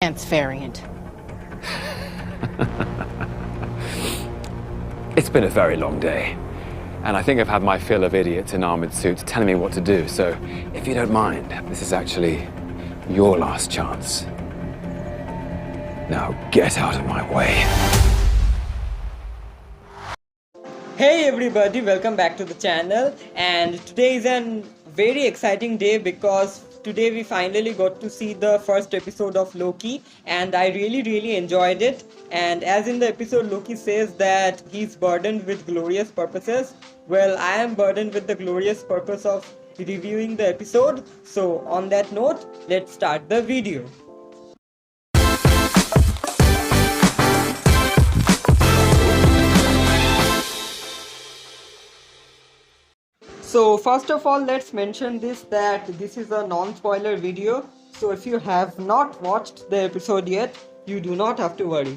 intense variant. It's been a very long day, and I think I've had my fill of idiots in armored suits telling me what to do, so if you don't mind, this is actually your last chance. Now get out of my way. Hey everybody, welcome back to the channel, and today is a very exciting day because today we finally got to see the first episode of Loki, and I really enjoyed it. And as in the episode, Loki says that he's burdened with glorious purposes. Well, I am burdened with the glorious purpose of reviewing the episode. So on that note, let's start the video. So first of all, let's mention that this is a non-spoiler video. So if you have not watched the episode yet, you do not have to worry.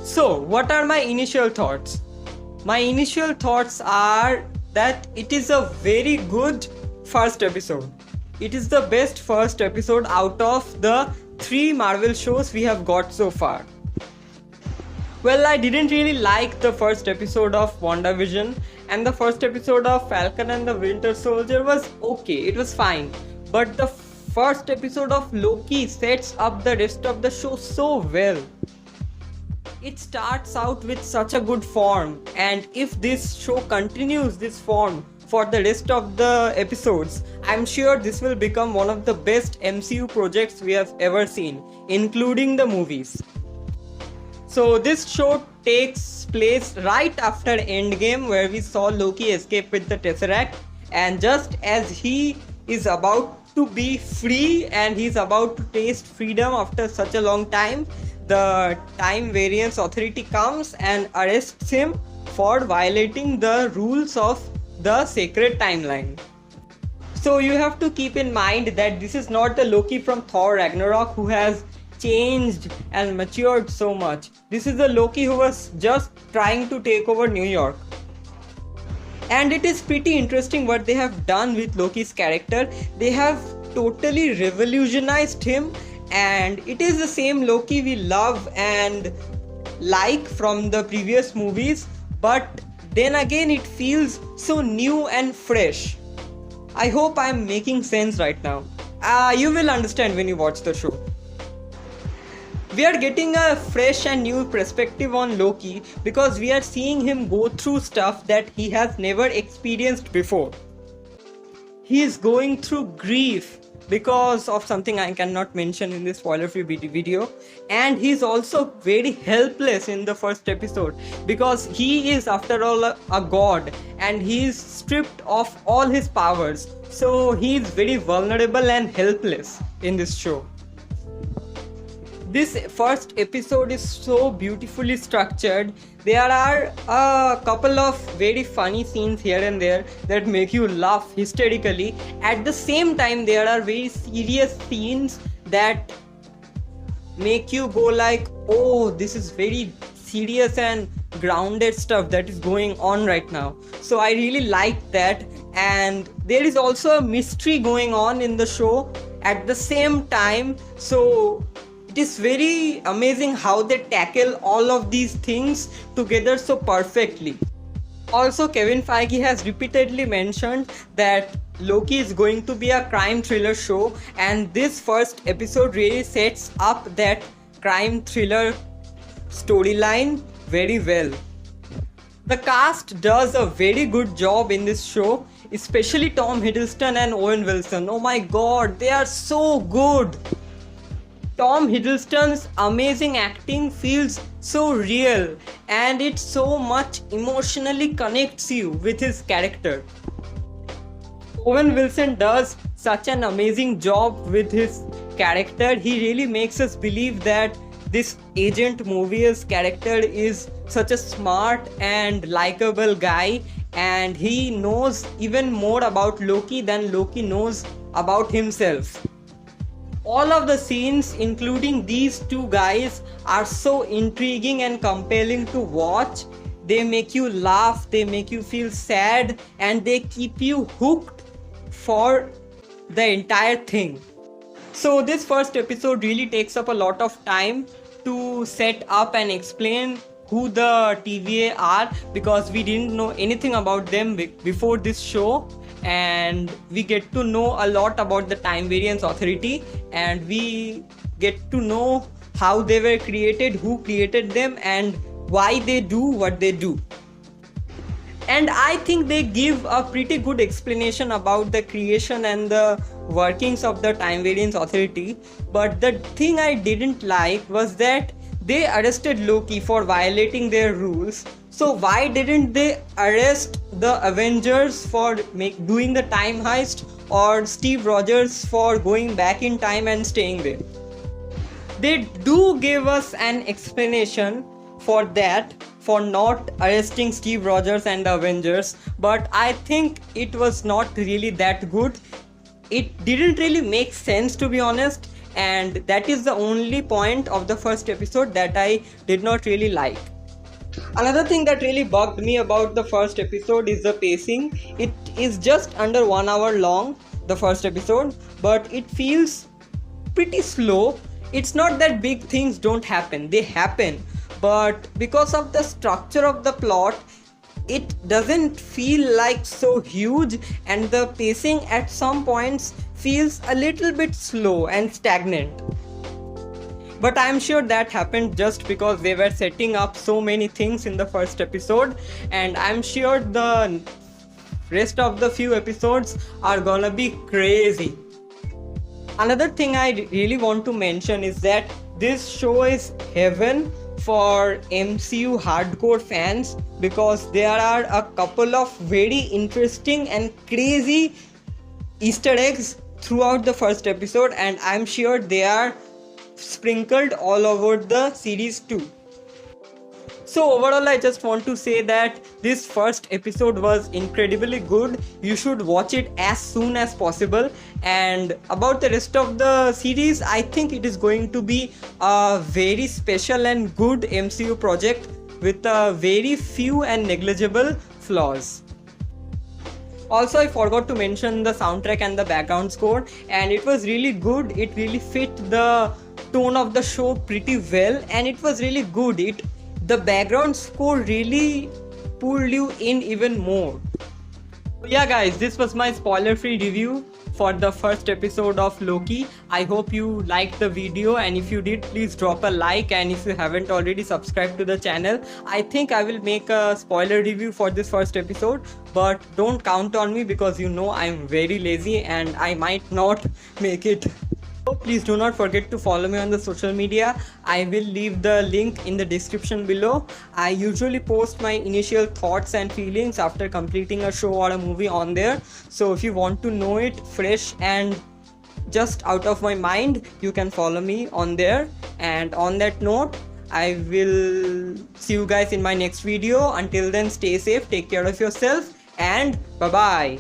So what are my initial thoughts? My initial thoughts are that it is a very good first episode. It is the best first episode out of the 3 Marvel shows we have got so far. Well, I didn't really like the first episode of WandaVision, and the first episode of Falcon and the Winter Soldier was okay, it was fine. But the first episode of Loki sets up the rest of the show so well. It starts out with such a good form, and if this show continues this form for the rest of the episodes, I'm sure this will become one of the best MCU projects we have ever seen, including the movies. So this show takes place right after Endgame, where we saw Loki escape with the Tesseract, and just as he is about to be free and he's about to taste freedom after such a long time, the Time Variance Authority comes and arrests him for violating the rules of the sacred timeline. So you have to keep in mind that this is not the Loki from Thor Ragnarok who has changed and matured so much. This is the Loki who was just trying to take over New York. And it is pretty interesting what they have done with Loki's character. They have totally revolutionized him, and it is the same Loki we love and like from the previous movies, but then again it feels so new and fresh. I hope I am making sense right now. You will understand when you watch the show. We are getting a fresh and new perspective on Loki because we are seeing him go through stuff that he has never experienced before. He is going through grief because of something I cannot mention in this spoiler-free video, and he's also very helpless in the first episode because he is, after all, a god and he is stripped of all his powers. So he is very vulnerable and helpless in this show. This first episode is so beautifully structured. There are a couple of very funny scenes here and there that make you laugh hysterically. At the same time, there are very serious scenes that make you go like, oh, this is very serious and grounded stuff that is going on right now. So I really like that. And there is also a mystery going on in the show at the same time. So it is very amazing how they tackle all of these things together so perfectly. Also, Kevin Feige has repeatedly mentioned that Loki is going to be a crime thriller show, and this first episode really sets up that crime thriller storyline very well. The cast does a very good job in this show, especially Tom Hiddleston and Owen Wilson. Oh my god, they are so good! Tom Hiddleston's amazing acting feels so real, and it so much emotionally connects you with his character. Owen Wilson does such an amazing job with his character. He really makes us believe that this Agent Mobius character is such a smart and likable guy, and he knows even more about Loki than Loki knows about himself. All of the scenes, including these two guys, are so intriguing and compelling to watch. They make you laugh, they make you feel sad, and they keep you hooked for the entire thing. So this first episode really takes up a lot of time to set up and explain who the TVA are, because we didn't know anything about them before this show, and we get to know a lot about the Time Variance Authority, and we get to know how they were created, who created them, and why they do what they do. And I think they give a pretty good explanation about the creation and the workings of the Time Variance Authority. But the thing I didn't like was that they arrested Loki for violating their rules. So why didn't they arrest the Avengers for doing the time heist, or Steve Rogers for going back in time and staying there? They do give us an explanation for that, for not arresting Steve Rogers and the Avengers, but I think it was not really that good. It didn't really make sense, to be honest, and that is the only point of the first episode that I did not really like. Another thing that really bugged me about the first episode is the pacing. It is just under 1 hour long, the first episode, but it feels pretty slow. It's not that big things don't happen, they happen, but because of the structure of the plot, it doesn't feel like so huge, and the pacing at some points feels a little bit slow and stagnant. But I'm sure that happened just because they were setting up so many things in the first episode, and I'm sure the rest of the few episodes are gonna be crazy. Another thing I really want to mention is that this show is heaven for MCU hardcore fans, because there are a couple of very interesting and crazy Easter eggs throughout the first episode, and I'm sure they are sprinkled all over the series too. So overall, I just want to say that this first episode was incredibly good. You should watch it as soon as possible. And about the rest of the series, I think it is going to be a very special and good MCU project with a very few and negligible flaws. Also, I forgot to mention the soundtrack and the background score, and it was really good. It really fit the tone of the show pretty well, and it was really good. The background score really pulled you in even more. Yeah guys, this was my spoiler-free review for the first episode of Loki. I hope you liked the video, and if you did, please drop a like, and if you haven't already subscribed to the channel. I think I will make a spoiler review for this first episode, but don't count on me, because you know I'm very lazy and I might not make it. Please do not forget to follow me on the social media. I will leave the link in the description below. I usually post my initial thoughts and feelings after completing a show or a movie on there. So if you want to know it fresh and just out of my mind, you can follow me on there. And on that note, I will see you guys in my next video. Until then, stay safe, take care of yourself, and bye bye.